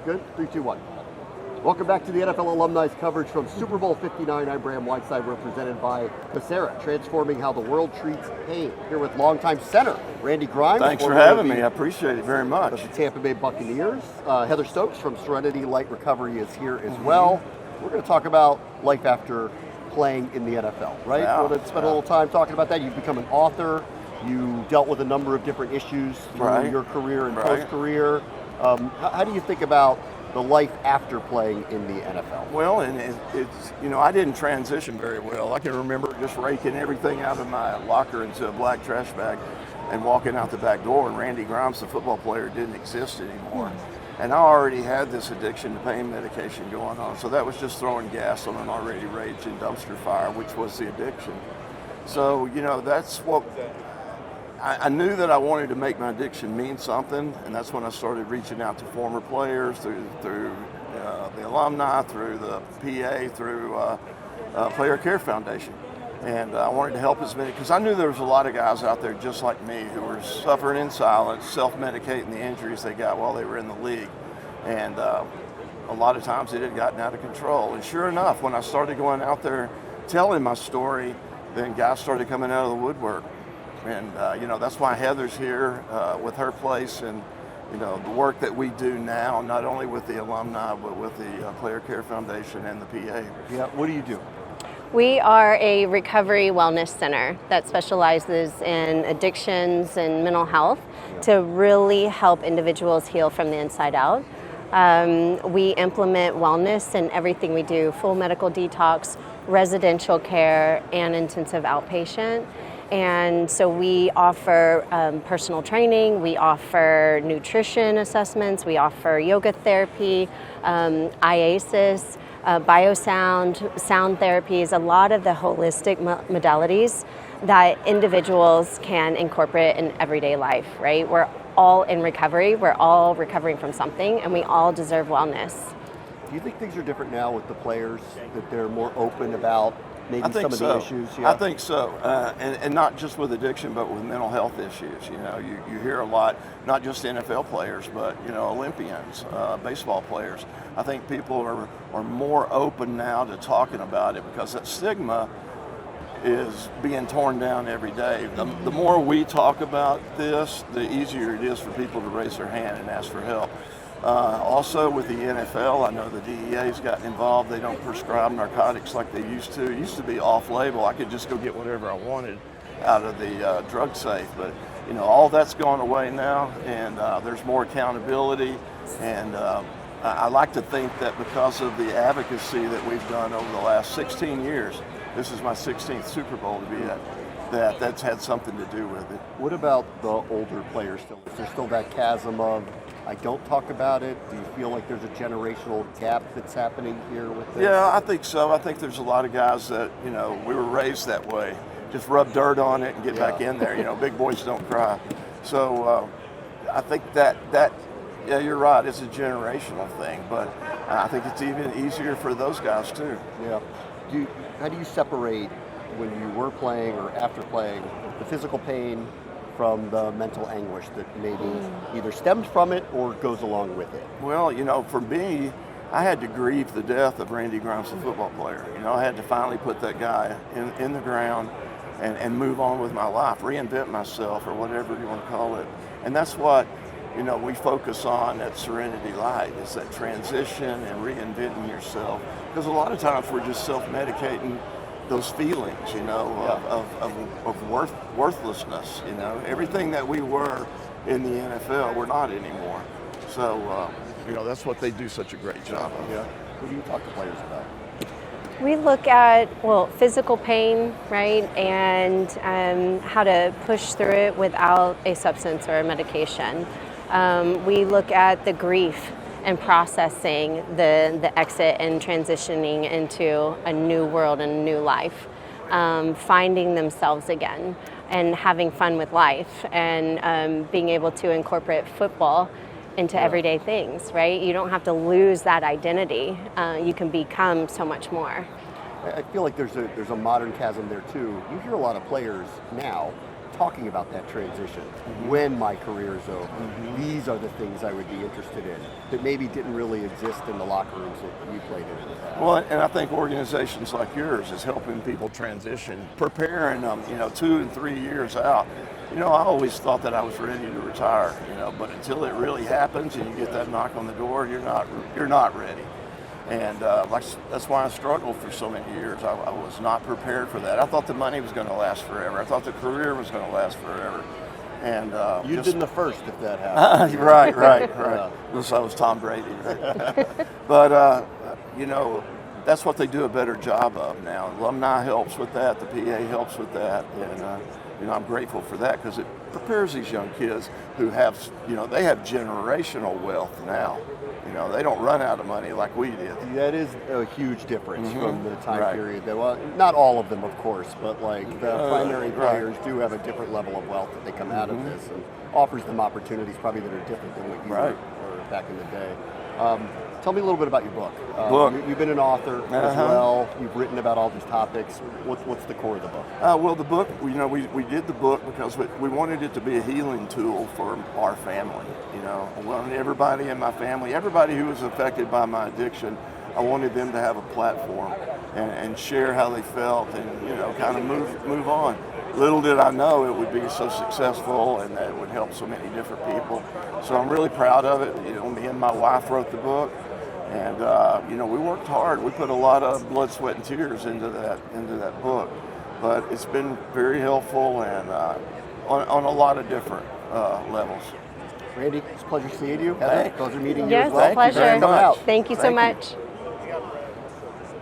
Good? 3, 2, 1. Welcome back to the NFL Alumni's coverage from Super Bowl 59. I'm Bram Whiteside, represented by Becerra, transforming how the world treats pain. Here with longtime center Randy Grimes. Thanks for having me. I appreciate it very much. Of the Tampa Bay Buccaneers. Heather Stokes from Serenity Light Recovery is here as well. We're going to talk about life after playing in the NFL, right? Yeah, We're going to spend a little time talking about that. You've become an author. You dealt with a number of different issues through your career and post-career. How do you think about the life after playing in the NFL? Well, and it's, I didn't transition very well. I can remember just raking everything out of my locker into a black trash bag and walking out the back door, and Randy Grimes, the football player, didn't exist anymore. And I already had this addiction to pain medication going on, so that was just throwing gas on an already raging dumpster fire, which was the addiction. So, that's what I knew, that I wanted to make my addiction mean something, and that's when I started reaching out to former players through the alumni, through the PA, through Player Care Foundation. And I wanted to help as many, because I knew there was a lot of guys out there just like me who were suffering in silence, self-medicating the injuries they got while they were in the league. And a lot of times it had gotten out of control. And sure enough, when I started going out there telling my story, then guys started coming out of the woodwork. And, that's why Heather's here with her place, and, the work that we do now, not only with the alumni, but with the Player Care Foundation and the PA. Yeah, what do you do? We are a recovery wellness center that specializes in addictions and mental health to really help individuals heal from the inside out. We implement wellness in everything we do: full medical detox, residential care, and intensive outpatient. And so we offer personal training, we offer nutrition assessments, we offer yoga therapy, IASIS, biosound, sound therapies, a lot of the holistic modalities that individuals can incorporate in everyday life, right? We're all in recovery, we're all recovering from something, and we all deserve wellness. Do you think things are different now with the players, that they're more open about maybe some of the issues? I think so, and not just with addiction, but with mental health issues. You hear a lot, not just NFL players, but Olympians, baseball players. I think people are more open now to talking about it, because that stigma is being torn down every day. The more we talk about this, the easier it is for people to raise their hand and ask for help. Also with the NFL, I know the DEA's gotten involved. They don't prescribe narcotics like they used to. It used to be off-label. I could just go get whatever I wanted out of the drug safe. But all that's gone away now, and there's more accountability. And I like to think that because of the advocacy that we've done over the last 16 years, this is my 16th Super Bowl to be at, that's had something to do with it. What about the older players still? Is there still that chasm of, I don't talk about it? Do you feel like there's a generational gap that's happening here with this? Yeah, I think so. I think there's a lot of guys that, we were raised that way. Just rub dirt on it and get back in there. Big boys don't cry. So I think that yeah, you're right. It's a generational thing, but I think it's even easier for those guys too. Yeah. How do you separate, when you were playing or after playing, the physical pain from the mental anguish that maybe either stems from it or goes along with it? Well, for me, I had to grieve the death of Randy Grimes, the football player. I had to finally put that guy in the ground and move on with my life, reinvent myself, or whatever you want to call it. And that's what we focus on at Serenity Light, is that transition and reinventing yourself. Because a lot of times we're just self-medicating those feelings, of worthlessness. Everything that we were in the NFL, we're not anymore. So, that's what they do such a great job of. Yeah. What do you talk to players about? We look at, physical pain, right, and how to push through it without a substance or a medication. We look at the grief and processing the exit and transitioning into a new world and a new life, finding themselves again and having fun with life, and being able to incorporate football into everyday things, right? You don't have to lose that identity. You can become so much more. I feel like there's a modern chasm there too. You hear a lot of players now talking about that transition. When my career is over, these are the things I would be interested in that maybe didn't really exist in the locker rooms that you played in the past. Well, and I think organizations like yours is helping people transition, preparing them, 2 and 3 years out. I always thought that I was ready to retire, but until it really happens and you get that knock on the door, you're not ready. And that's why I struggled for so many years. I was not prepared for that. I thought the money was going to last forever. I thought the career was going to last forever. And you've been the first if that happened. right. Unless I was Tom Brady. Right? But that's what they do a better job of now. Alumni helps with that. The PA helps with that, and I'm grateful for that because it prepares these young kids who have, they have generational wealth now. They don't run out of money like we did. That is a huge difference from the time period. That, well, not all of them, of course, but like the primary players do have a different level of wealth that they come out of this, and offers them opportunities probably that are different than what you were back in the day. Tell me a little bit about your book. You've been an author as well. You've written about all these topics. What's the core of the book? Well, the book, we did the book because we wanted it to be a healing tool for our family. I wanted everybody in my family, everybody who was affected by my addiction, I wanted them to have a platform and share how they felt and, kind of move on. Little did I know it would be so successful and that it would help so many different people. So I'm really proud of it. Me and my wife wrote the book. And we worked hard. We put a lot of blood, sweat, and tears into that book. But it's been very helpful and on a lot of different levels. Randy, it's a pleasure seeing you. Thanks. Pleasure meeting you Yes, as well. pleasure. Thank you very much. Thank you so much.